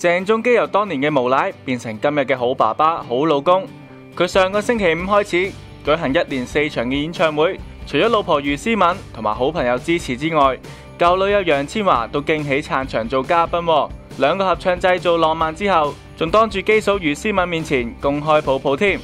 鄭中基由當年嘅無賴變成今日嘅好爸爸、好老公。佢上個星期五開始舉行1連4場嘅演唱會，除咗老婆余詩敏同埋好朋友支持之外，舊女友楊千嬅都驚喜撐場做嘉賓。兩個合唱製造浪漫之後，仲當住基嫂余詩敏面前公開抱抱添。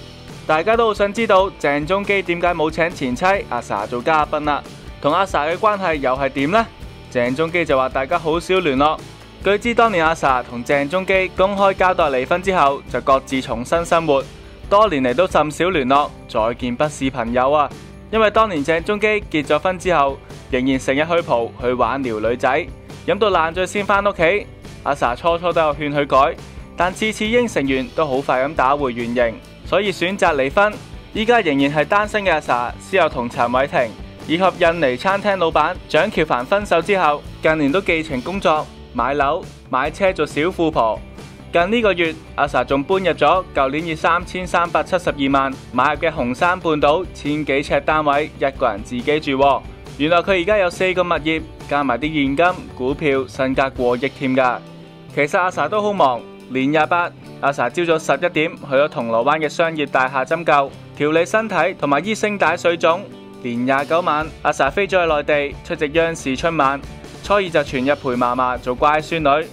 大家都好想知道鄭中基點解冇請前妻阿 sa 做嘉賓啦，同阿 sa 嘅關係又係點呢？鄭中基就話大家好少聯絡。據知當年阿 sa 同鄭中基公開交代離婚之後，就各自重新生活，多年嚟都甚少聯絡，再見不是朋友啊！因為當年鄭中基結咗婚之後，仍然成日去蒲去玩撩女仔，飲到爛醉先返屋企。阿 sa 初初都有勸佢改，但次次應承完都好快咁打回原形，所以選擇離婚。依家仍然係單身嘅阿 sa，先有同陳偉霆以及印尼餐廳老闆蔣喬凡分手之後，近年都寄情工作。買樓買車做小富婆，近呢個月阿 sa 仲搬入咗舊年以3372萬買入嘅紅山半島1000幾尺單位，一個人自己住。原來佢而家有4個物業，加埋啲現金股票，身價過億添㗎。其實阿 sa 都好忙，年28，阿 sa 朝早11點去咗銅鑼灣嘅商業大廈針灸、調理身體同埋醫聲帶水腫。年29晚，阿 sa 飛咗去內地出席央視春晚。初2就全日陪嫲嫲做乖孫女，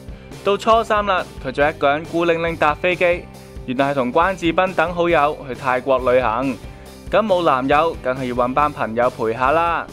到初3啦，佢就一個人孤零零搭飛機，原來係同關智斌等好友去泰國旅行。咁冇男友，梗係要搵班朋友陪下啦。